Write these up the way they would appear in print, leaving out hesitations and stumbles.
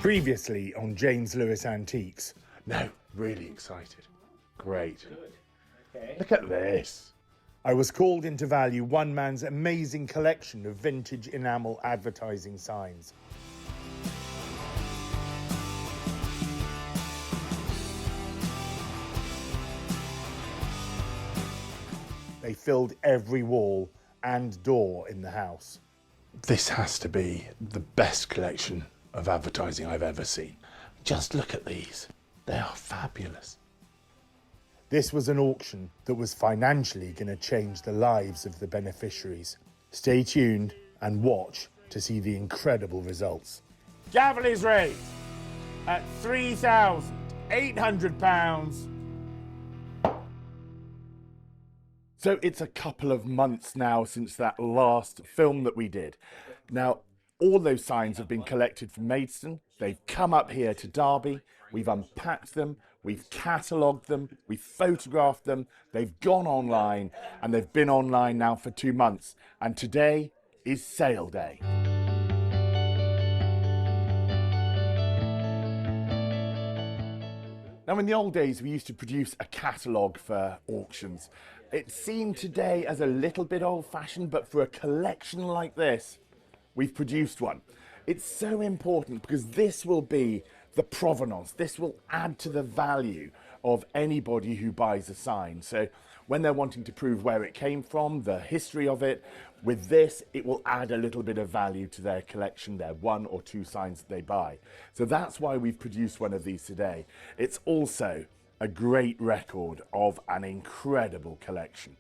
Previously on James Lewis Antiques. No, really excited. Great. Okay. Look at this. I was called in to value one man's amazing collection of vintage enamel advertising signs. They filled every wall and door in the house. This has to be the best collection of advertising I've ever seen. Just look at these. They are fabulous. This was an auction that was financially going to change the lives of the beneficiaries. Stay tuned and watch to see the incredible results. Gavel is raised at £3,800. So it's a couple of months now since that last film that we did. Now, all those signs have been collected from Maidstone. They've come up here to Derby. We've unpacked them. We've catalogued them. We've photographed them. They've gone online, and they've been online now for 2 months. And today is sale day. Now, in the old days, we used to produce a catalogue for auctions. It's seen today as a little bit old-fashioned, but for a collection like this, we've produced one. It's so important because this will be the provenance. This will add to the value of anybody who buys a sign. So when they're wanting to prove where it came from, the history of it, with this, it will add a little bit of value to their collection, their 1 or 2 signs that they buy. So that's why we've produced one of these today. It's also a great record of an incredible collection.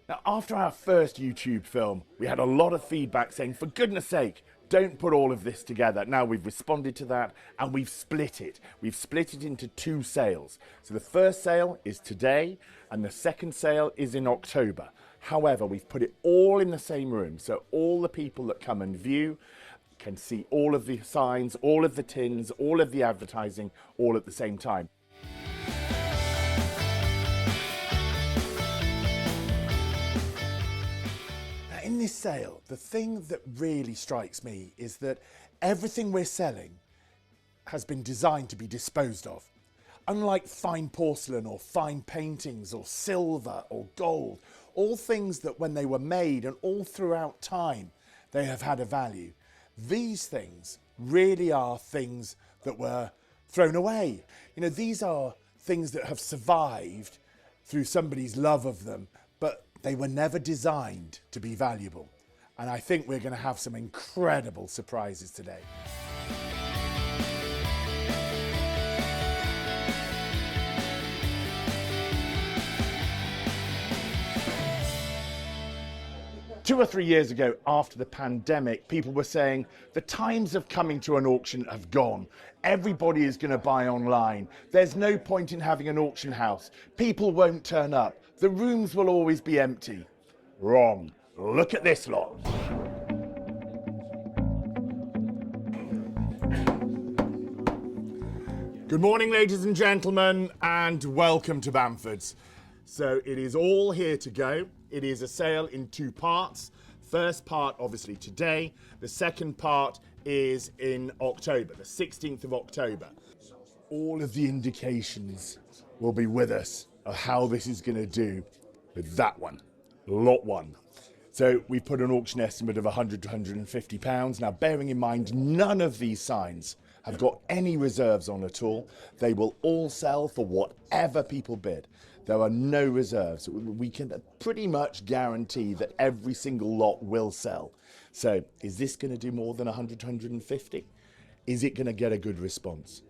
Now, after our first YouTube film, we had a lot of feedback saying, for goodness sake, don't put all of this together. Now we've responded to that and we've split it. We've split it into 2 sales. So the first sale is today and the second sale is in October. However, we've put it all in the same room. So all the people that come and view can see all of the signs, all of the tins, all of the advertising, all at the same time. In this sale, the thing that really strikes me is that everything we're selling has been designed to be disposed of. Unlike fine porcelain or fine paintings or silver or gold, all things that when they were made and all throughout time, they have had a value. These things really are things that were thrown away. You know, these are things that have survived through somebody's love of them, but they were never designed to be valuable. And I think we're going to have some incredible surprises today. Two or 3 years ago, after the pandemic, people were saying the times of coming to an auction have gone. Everybody is going to buy online. There's no point in having an auction house. People won't turn up. The rooms will always be empty. Wrong. Look at this lot. Good morning, ladies and gentlemen, and welcome to Bamfords. So it is all here to go. It is a sale in 2 parts. First part, obviously, today. The second part is in October, the 16th of October. All of the indications will be with us of how this is going to do with that one, lot 1. So we've put an auction estimate of £100 to £150. Now, bearing in mind, none of these signs have got any reserves on at all. They will all sell for whatever people bid. There are no reserves. We can pretty much guarantee that every single lot will sell. So is this going to do more than 100 to 150? Is it going to get a good response?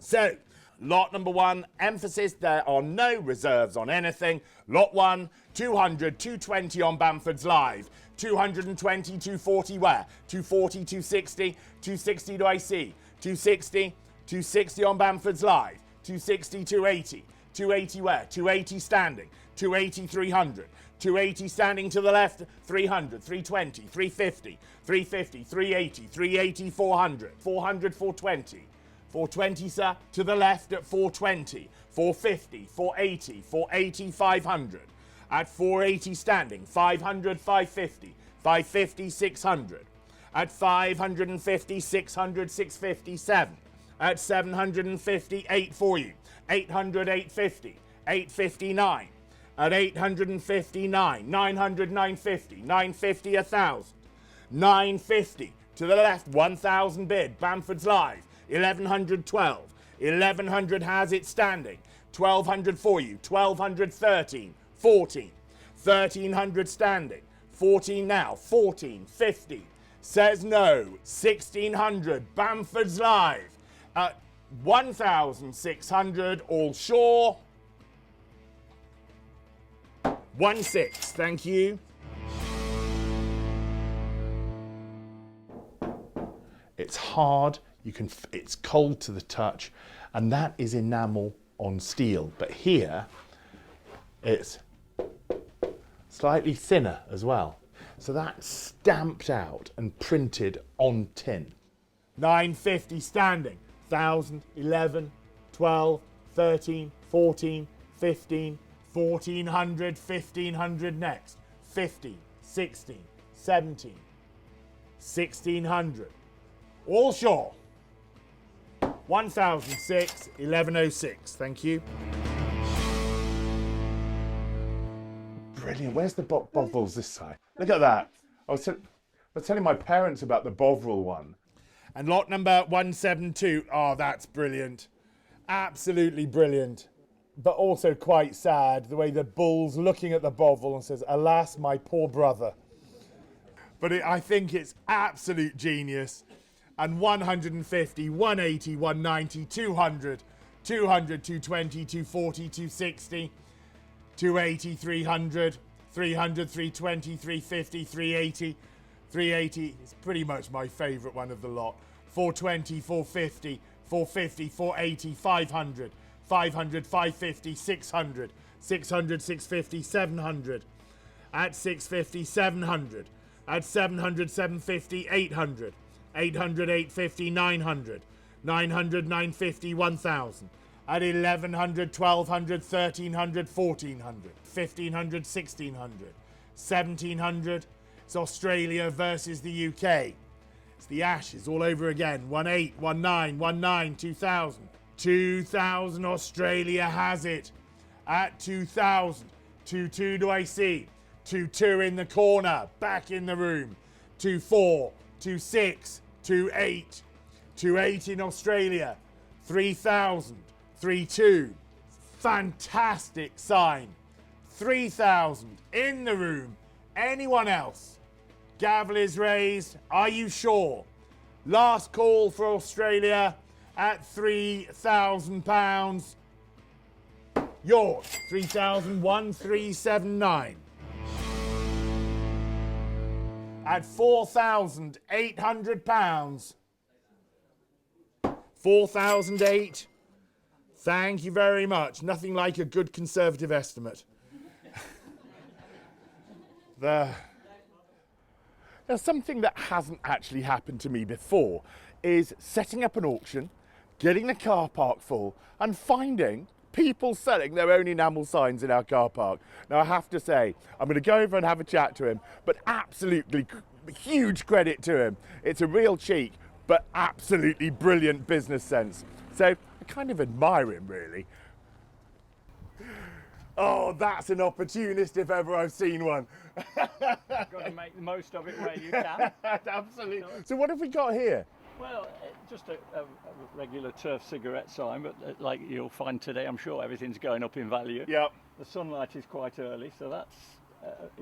So lot number 1, emphasis, there are no reserves on anything. Lot 1, 200, 220 on Bamfords Live. 220, 240 where? 240, 260, 260 do I see? 260, 260 on Bamfords Live. 260, 280. 280 where? 280 standing. 280, 300. 280 standing to the left, 300, 320, 350, 350, 380, 380, 400. 400, 420. 420, sir, to the left at 420, 450, 480, 480, 500. At 480 standing, 500, 550, 550, 600. At 550, 600, 650, 7. At 750, 8 for you. 800, 850, 859. At 859, 900, 950, 950, 1,000. 950 to the left, 1,000 bid. Bamfords live, 1,112. 1,100 has it standing. 1,200 for you, 1,200, 13, 14. 1,300 standing, 14 now, 14, 15. Says no, 1,600, Bamfords live. 1,600, all sure. 1,600, thank you. It's hard, it's cold to the touch, and that is enamel on steel. But here, it's slightly thinner as well. So that's stamped out and printed on tin. 950 standing, 1,000, 11, 12, 13, 14, 15, 1,400, 1,500 next, 15, 16, 17, 1,600. All sure. 1,006, 1,106. Thank you. Brilliant. Where's the Bovrils this side? Look at that. I was telling my parents about the Bovril one. And lot number 172. Oh, that's brilliant. Absolutely brilliant. But also quite sad, the way the bull's looking at the Bovril and says, alas, my poor brother. But I think it's absolute genius. And 150, 180, 190, 200, 200, 220, 240, 260, 280, 300, 300, 320, 350, 380. 380 is pretty much my favourite one of the lot. 420, 450, 450, 480, 500, 500, 550, 600, 600, 650, 700. At 650, 700. At 700, 750, 800. 800, 850, 900, 900, 950, 1,000. At 1,100, 1,200, 1,300, 1,400, 1,500, 1,600, 1,700. It's Australia versus the UK. It's the Ashes all over again. 18, 19, 19, 2,000. 2,000, Australia has it. At 2,000. 2-2 do I see. 2-2 in the corner, back in the room. 2-4. 2-6, 2-8, 2-8 in Australia, 3,000, 3-2, fantastic sign, 3,000 in the room, anyone else? Gavel is raised, are you sure? Last call for Australia at £3,000, yours, 3,001,379. At £4,800. 4,008. Thank you very much. Nothing like a good conservative estimate. There's something that hasn't actually happened to me before is setting up an auction, getting the car park full and finding people selling their own enamel signs in our car park. Now I have to say, I'm going to go over and have a chat to him, but absolutely huge credit to him. It's a real cheek, but absolutely brilliant business sense. So I kind of admire him, really. Oh, that's an opportunist if ever I've seen one. Got to make the most of it where you can. Absolutely. So what have we got here? Well, just a regular turf cigarette sign, but like you'll find today, I'm sure everything's going up in value. Yep. The sunlight is quite early, so that's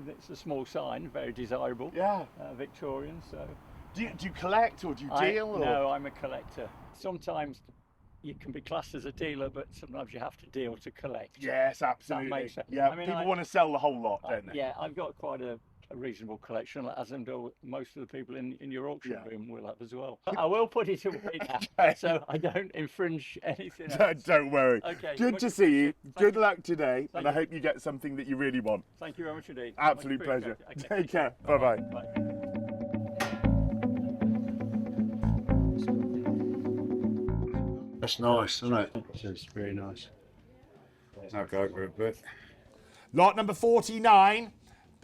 it's a small sign, very desirable. Yeah. Victorian. So. Do you collect or do you deal? No, I'm a collector. Sometimes you can be classed as a dealer, but sometimes you have to deal to collect. Yes, absolutely. That makes sense. Yeah, I mean, people want to sell the whole lot, don't they? Yeah, I've got quite a reasonable collection, as do most of the people in your auction room will have as well. I will put it away now, so I don't infringe anything else. Don't worry. Okay, good to see you. Good luck today, and I hope you get something that you really want. Thank you very much indeed. Absolute pleasure. Okay. Take care. Bye-bye. Bye. That's nice, isn't it? It's very nice. I'll go over a bit. Lot number 49.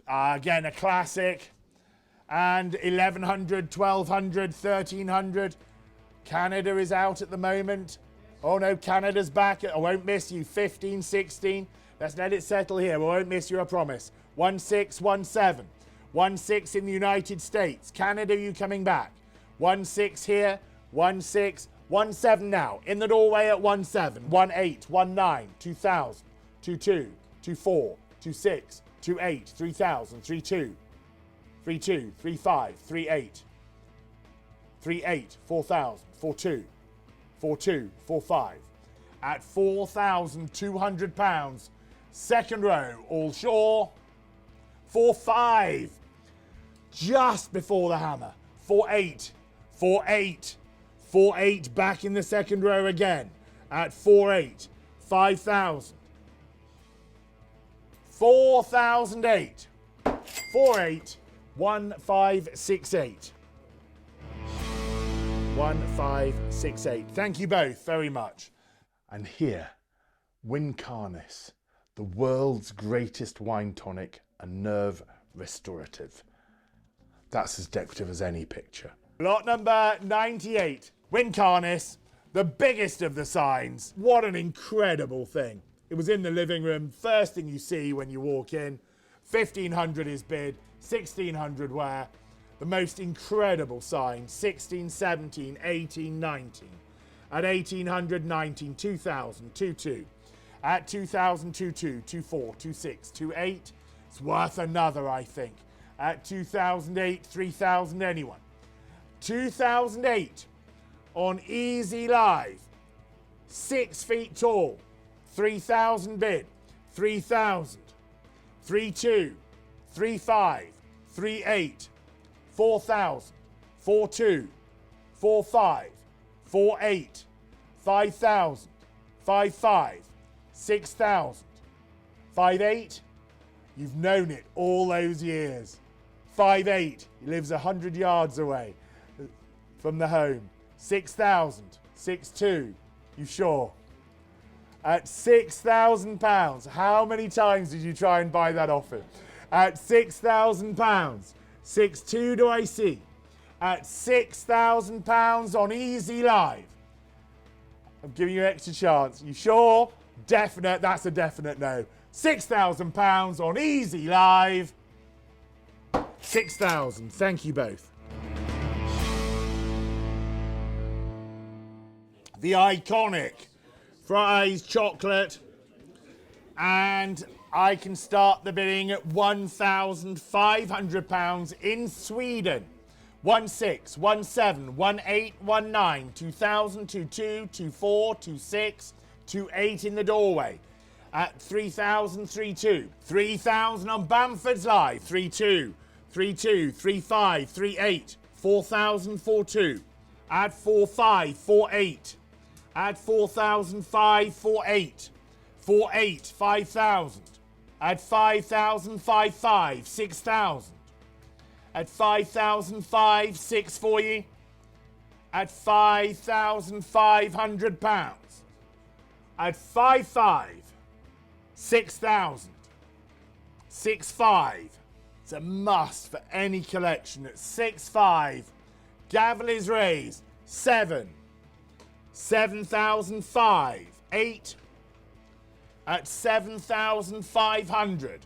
Again, a classic. And 1100, 1200, 1300. Canada is out at the moment. Oh no, Canada's back. I won't miss you. 15, 16. Let's let it settle here. We won't miss you, I promise. 1617. 16 in the United States. Canada, you coming back? 16 here. 16. 17 now. In the doorway at 17. 18. 19. 2000. 22. 24. 26. 28. 3000. 32. 32. 35. 38. 38. 4000. 42. 42. 45. At £4,200. Second row, all shore. 45. Just before the hammer. 48. 48. 48 back in the second row again. At 48. 5,000. 4,008. 48. 1568. 1568. Thank you both very much. And here, Wincarnis, the world's greatest wine tonic and nerve restorative. That's as decorative as any picture. Lot number 98. Wincarnis, the biggest of the signs. What an incredible thing. It was in the living room. First thing you see when you walk in. 1,500 is bid, 1,600 wear. The most incredible sign. 16, 17, 18, 19. At 1,800, 19, 2,000, 22. At 2,000, 22, 24, 26, 28. It's worth another, I think. At 2008, 3,000 anyone. 2008 on Easy Live. 6 feet tall. 3,000 bid. 3,000. 3,2. 3,5. 3,8. 4,000. 4,2. 4,5. 4,8. 5,000. 5,5. 6,000. 5,8. You've known it all those years. 5,8. He lives 100 yards away from the home. 6,000. 6,2. You sure? At £6,000. How many times did you try and buy that off him? At £6,000. 6,2 do I see? At £6,000 on Easy Live. I'm giving you an extra chance. You sure? Definite. That's a definite no. £6,000 on Easy Live. 6,000. Thank you both. The iconic Fry's chocolate. And I can start the bidding at £1,500 in Sweden. 16, 17, 18, 19, 2000, 22, 24, 26, 28 in the doorway. At 3,000, 32. 3,000 on Bamfords Live. 32, 32, 35, 38. 4,000, 42. At 45, 48. At 4,005, 48. 48, 5,000. At 5,000, 55, 6,000. At 5,005, 6 for you. At £5,500. At 5,5, 6,000. 6,5. It's a must for any collection. At 6,5, gavel is raised. 7. 7,005. 8. At 7,500.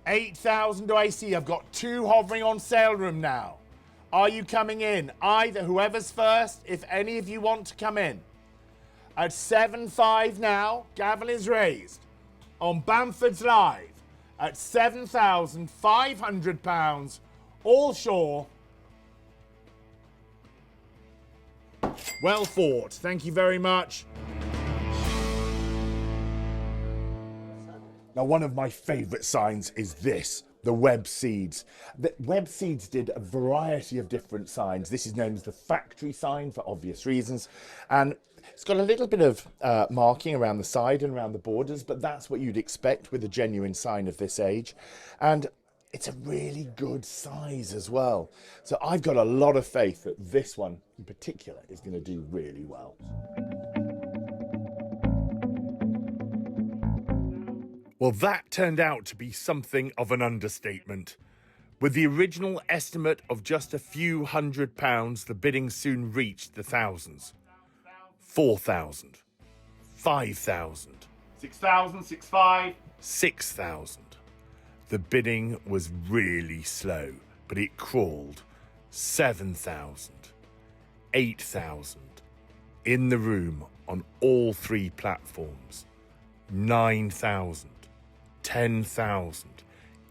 8,000 do I see? I've got 2 hovering on sale room now. Are you coming in? Either, whoever's first, if any of you want to come in. At 7,500 now, gavel is raised. On Bamfords Live. At £7,500. All shore. Well fought. Thank you very much. Now, one of my favourite signs is this, the Web Seeds. The Web Seeds did a variety of different signs. This is known as the factory sign for obvious reasons. And it's got a little bit of marking around the side and around the borders, but that's what you'd expect with a genuine sign of this age. And it's a really good size as well. So I've got a lot of faith that this one in particular is going to do really well. Well, that turned out to be something of an understatement. With the original estimate of just a few £100, the bidding soon reached the thousands. 4,000, 5,000, 6,000, 6,500, 6,000. The bidding was really slow, but it crawled. 7,000, 8,000. In the room on all three platforms. 9,000, 10,000,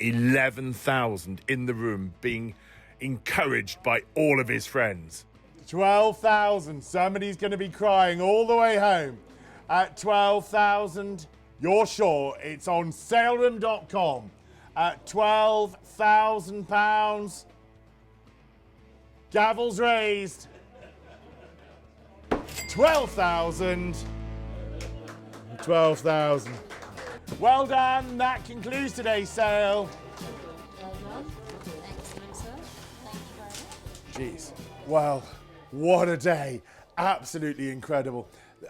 11,000 in the room, being encouraged by all of his friends. 12,000. Somebody's going to be crying all the way home. At 12,000, you're sure it's on saleroom.com. At £12,000. Gavels raised. 12,000. 12,000. Well done. That concludes today's sale. Well done. Excellent, sir. Thank you very much. Jeez. Well, what a day. Absolutely incredible.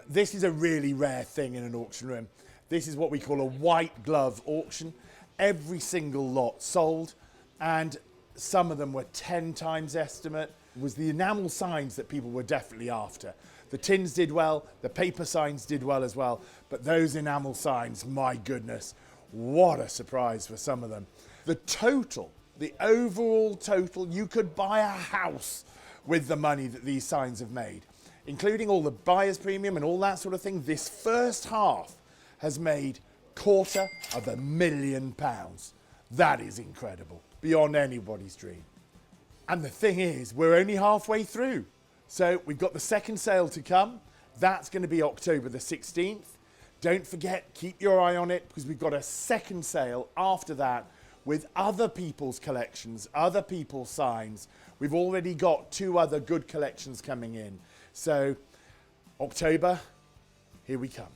This is a really rare thing in an auction room. This is what we call a white glove auction. Every single lot sold, and some of them were 10 times estimate. It was the enamel signs that people were definitely after. The tins did well, the paper signs did well as well, but those enamel signs, my goodness, what a surprise for some of them. The total, the overall total, you could buy a house with the money that these signs have made, including all the buyer's premium and all that sort of thing. This first half has made £250,000. That is incredible, beyond anybody's dream. And the thing is, we're only halfway through. So we've got the second sale to come. That's going to be October the 16th. Don't forget, keep your eye on it, because we've got a second sale after that with other people's collections, other people's signs. We've already got 2 other good collections coming in. So October, here we come.